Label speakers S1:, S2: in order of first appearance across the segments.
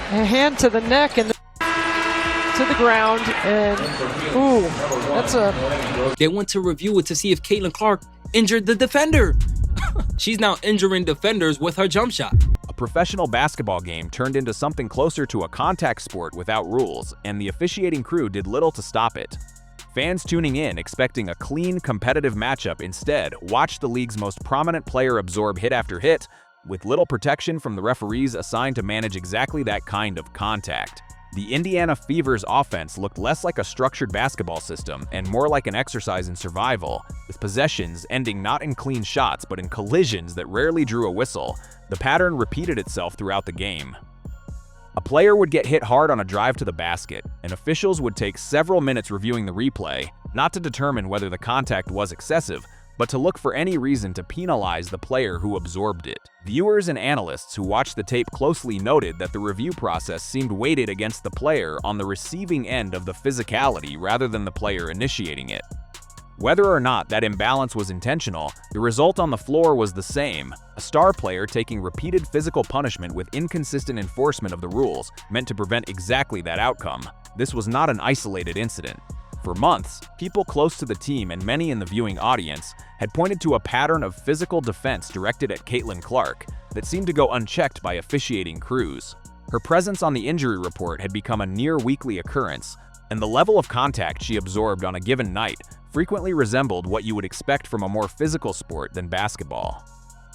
S1: A hand to the neck and to the ground, and ooh, that's a...
S2: They went to review it to see if Caitlin Clark injured the defender. She's now injuring defenders with her jump shot.
S3: A professional basketball game turned into something closer to a contact sport without rules, and the officiating crew did little to stop it. Fans tuning in, expecting a clean, competitive matchup, instead watched the league's most prominent player absorb hit after hit, with little protection from the referees assigned to manage exactly that kind of contact. The Indiana Fever's offense looked less like a structured basketball system and more like an exercise in survival, with possessions ending not in clean shots but in collisions that rarely drew a whistle. The pattern repeated itself throughout the game. A player would get hit hard on a drive to the basket, and officials would take several minutes reviewing the replay, not to determine whether the contact was excessive, but to look for any reason to penalize the player who absorbed it. Viewers and analysts who watched the tape closely noted that the review process seemed weighted against the player on the receiving end of the physicality rather than the player initiating it. Whether or not that imbalance was intentional, the result on the floor was the same: a star player taking repeated physical punishment with inconsistent enforcement of the rules, meant to prevent exactly that outcome. This was not an isolated incident. For months, people close to the team and many in the viewing audience had pointed to a pattern of physical defense directed at Caitlin Clark that seemed to go unchecked by officiating crews. Her presence on the injury report had become a near-weekly occurrence, and the level of contact she absorbed on a given night frequently resembled what you would expect from a more physical sport than basketball.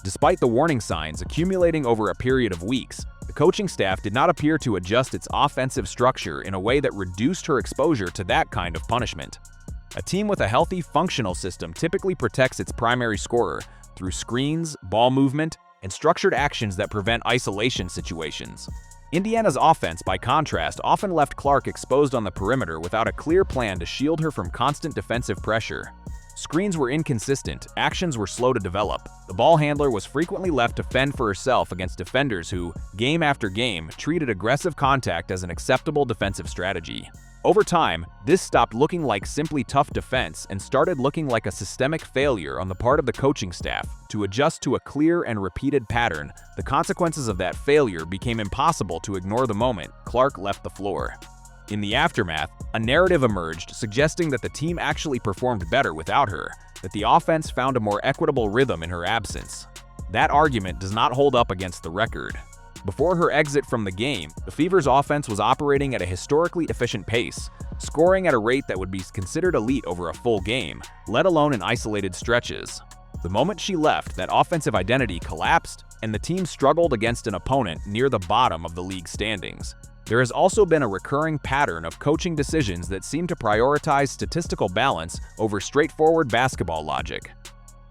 S3: Despite the warning signs accumulating over a period of weeks, the coaching staff did not appear to adjust its offensive structure in a way that reduced her exposure to that kind of punishment. A team with a healthy, functional system typically protects its primary scorer through screens, ball movement, and structured actions that prevent isolation situations. Indiana's offense, by contrast, often left Clark exposed on the perimeter without a clear plan to shield her from constant defensive pressure. Screens were inconsistent, actions were slow to develop. The ball handler was frequently left to fend for herself against defenders who, game after game, treated aggressive contact as an acceptable defensive strategy. Over time, this stopped looking like simply tough defense and started looking like a systemic failure on the part of the coaching staff to adjust to a clear and repeated pattern. The consequences of that failure became impossible to ignore the moment Clark left the floor. In the aftermath, a narrative emerged suggesting that the team actually performed better without her, that the offense found a more equitable rhythm in her absence. That argument does not hold up against the record. Before her exit from the game, the Fever's offense was operating at a historically efficient pace, scoring at a rate that would be considered elite over a full game, let alone in isolated stretches. The moment she left, that offensive identity collapsed, and the team struggled against an opponent near the bottom of the league standings. There has also been a recurring pattern of coaching decisions that seem to prioritize statistical balance over straightforward basketball logic.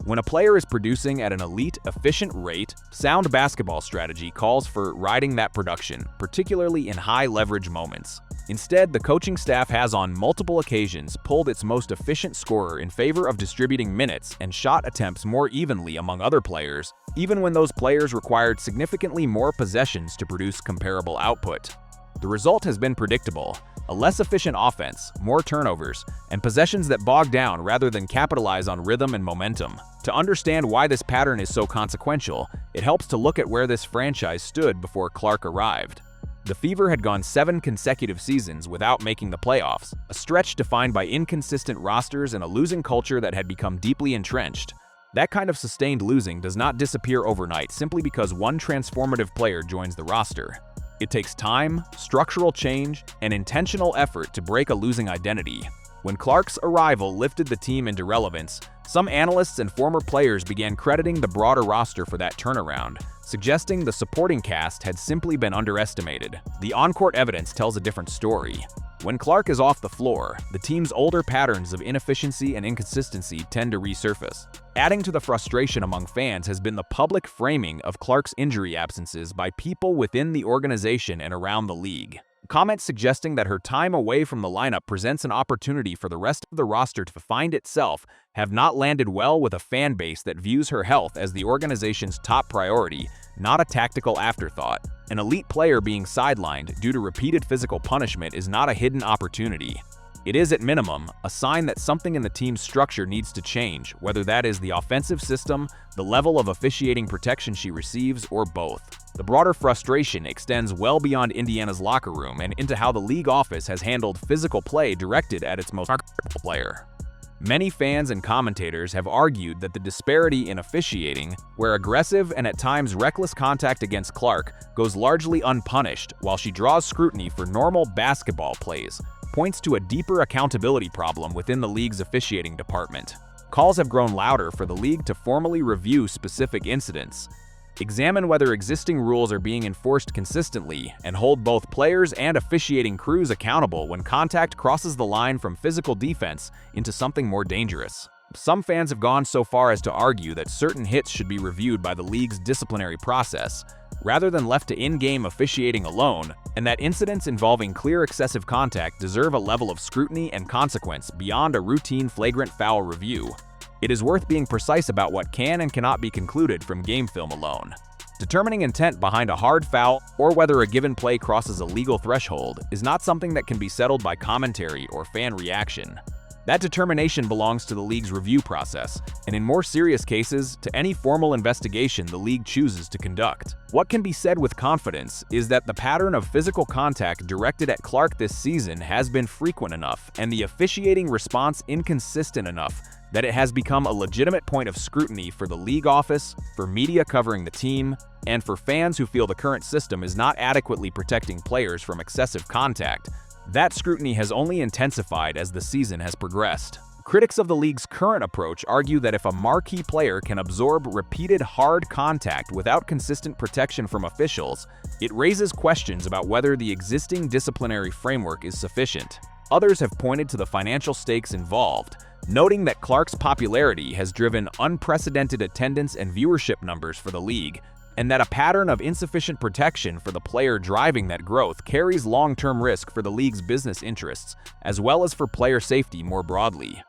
S3: When a player is producing at an elite, efficient rate, sound basketball strategy calls for riding that production, particularly in high-leverage moments. Instead, the coaching staff has on multiple occasions pulled its most efficient scorer in favor of distributing minutes and shot attempts more evenly among other players, even when those players required significantly more possessions to produce comparable output. The result has been predictable: a less efficient offense, more turnovers, and possessions that bog down rather than capitalize on rhythm and momentum. To understand why this pattern is so consequential, it helps to look at where this franchise stood before Clark arrived. The Fever had gone 7 consecutive seasons without making the playoffs, a stretch defined by inconsistent rosters and a losing culture that had become deeply entrenched. That kind of sustained losing does not disappear overnight simply because one transformative player joins the roster. It takes time, structural change, and intentional effort to break a losing identity. When Clark's arrival lifted the team into relevance, some analysts and former players began crediting the broader roster for that turnaround, suggesting the supporting cast had simply been underestimated. The on-court evidence tells a different story. When Clark is off the floor, the team's older patterns of inefficiency and inconsistency tend to resurface. Adding to the frustration among fans has been the public framing of Clark's injury absences by people within the organization and around the league. Comments suggesting that her time away from the lineup presents an opportunity for the rest of the roster to find itself have not landed well with a fan base that views her health as the organization's top priority, not a tactical afterthought. An elite player being sidelined due to repeated physical punishment is not a hidden opportunity. It is, at minimum, a sign that something in the team's structure needs to change, whether that is the offensive system, the level of officiating protection she receives, or both. The broader frustration extends well beyond Indiana's locker room and into how the league office has handled physical play directed at its most marketable player. Many fans and commentators have argued that the disparity in officiating, where aggressive and at times reckless contact against Clark goes largely unpunished while she draws scrutiny for normal basketball plays, points to a deeper accountability problem within the league's officiating department. Calls have grown louder for the league to formally review specific incidents, examine whether existing rules are being enforced consistently, and hold both players and officiating crews accountable when contact crosses the line from physical defense into something more dangerous. Some fans have gone so far as to argue that certain hits should be reviewed by the league's disciplinary process, rather than left to in-game officiating alone, and that incidents involving clear excessive contact deserve a level of scrutiny and consequence beyond a routine flagrant foul review. It is worth being precise about what can and cannot be concluded from game film alone. Determining intent behind a hard foul or whether a given play crosses a legal threshold is not something that can be settled by commentary or fan reaction. That determination belongs to the league's review process, and in more serious cases, to any formal investigation the league chooses to conduct. What can be said with confidence is that the pattern of physical contact directed at Clark this season has been frequent enough and the officiating response inconsistent enough that it has become a legitimate point of scrutiny for the league office, for media covering the team, and for fans who feel the current system is not adequately protecting players from excessive contact. That scrutiny has only intensified as the season has progressed. Critics of the league's current approach argue that if a marquee player can absorb repeated hard contact without consistent protection from officials, it raises questions about whether the existing disciplinary framework is sufficient. Others have pointed to the financial stakes involved, noting that Clark's popularity has driven unprecedented attendance and viewership numbers for the league, and that a pattern of insufficient protection for the player driving that growth carries long-term risk for the league's business interests, as well as for player safety more broadly.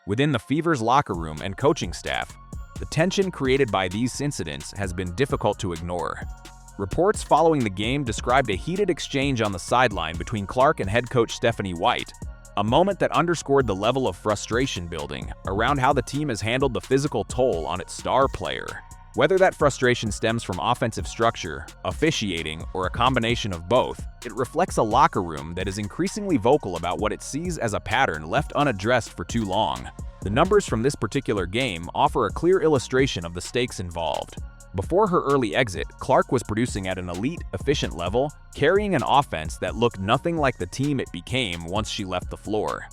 S3: Within the Fever's locker room and coaching staff, the tension created by these incidents has been difficult to ignore. Reports following the game described a heated exchange on the sideline between Clark and head coach Stephanie White, a moment that underscored the level of frustration building around how the team has handled the physical toll on its star player. Whether that frustration stems from offensive structure, officiating, or a combination of both, it reflects a locker room that is increasingly vocal about what it sees as a pattern left unaddressed for too long. The numbers from this particular game offer a clear illustration of the stakes involved. Before her early exit, Clark was producing at an elite, efficient level, carrying an offense that looked nothing like the team it became once she left the floor.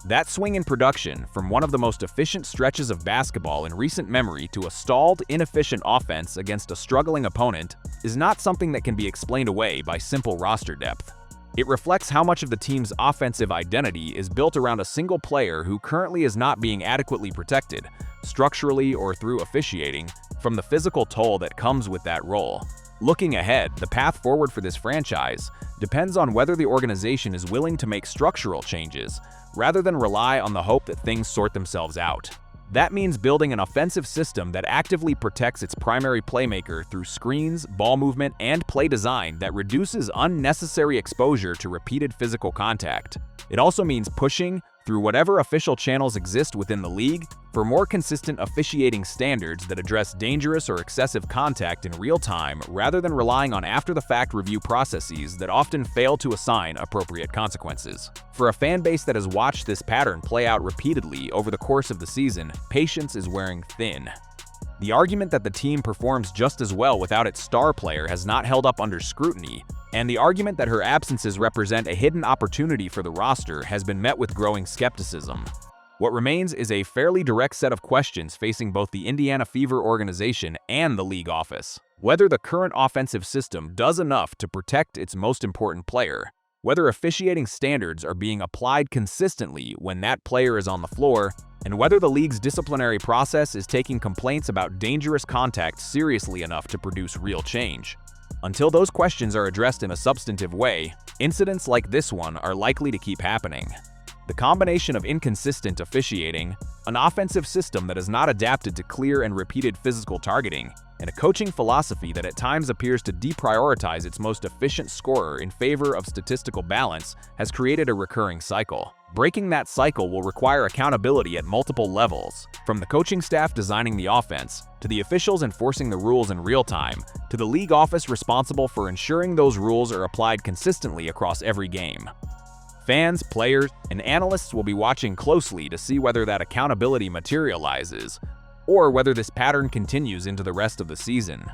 S3: That swing in production, from one of the most efficient stretches of basketball in recent memory to a stalled, inefficient offense against a struggling opponent, is not something that can be explained away by simple roster depth. It reflects how much of the team's offensive identity is built around a single player who currently is not being adequately protected, structurally or through officiating, from the physical toll that comes with that role. Looking ahead, the path forward for this franchise depends on whether the organization is willing to make structural changes, rather than rely on the hope that things sort themselves out. That means building an offensive system that actively protects its primary playmaker through screens, ball movement, and play design that reduces unnecessary exposure to repeated physical contact. It also means pushing, through whatever official channels exist within the league, for more consistent officiating standards that address dangerous or excessive contact in real time rather than relying on after-the-fact review processes that often fail to assign appropriate consequences. For a fan base that has watched this pattern play out repeatedly over the course of the season, patience is wearing thin. The argument that the team performs just as well without its star player has not held up under scrutiny, and the argument that her absences represent a hidden opportunity for the roster has been met with growing skepticism. What remains is a fairly direct set of questions facing both the Indiana Fever organization and the league office. Whether the current offensive system does enough to protect its most important player, whether officiating standards are being applied consistently when that player is on the floor, and whether the league's disciplinary process is taking complaints about dangerous contact seriously enough to produce real change. Until those questions are addressed in a substantive way, incidents like this one are likely to keep happening. The combination of inconsistent officiating, an offensive system that is not adapted to clear and repeated physical targeting, and a coaching philosophy that at times appears to deprioritize its most efficient scorer in favor of statistical balance has created a recurring cycle. Breaking that cycle will require accountability at multiple levels, from the coaching staff designing the offense, to the officials enforcing the rules in real time, to the league office responsible for ensuring those rules are applied consistently across every game. Fans, players, and analysts will be watching closely to see whether that accountability materializes, or whether this pattern continues into the rest of the season.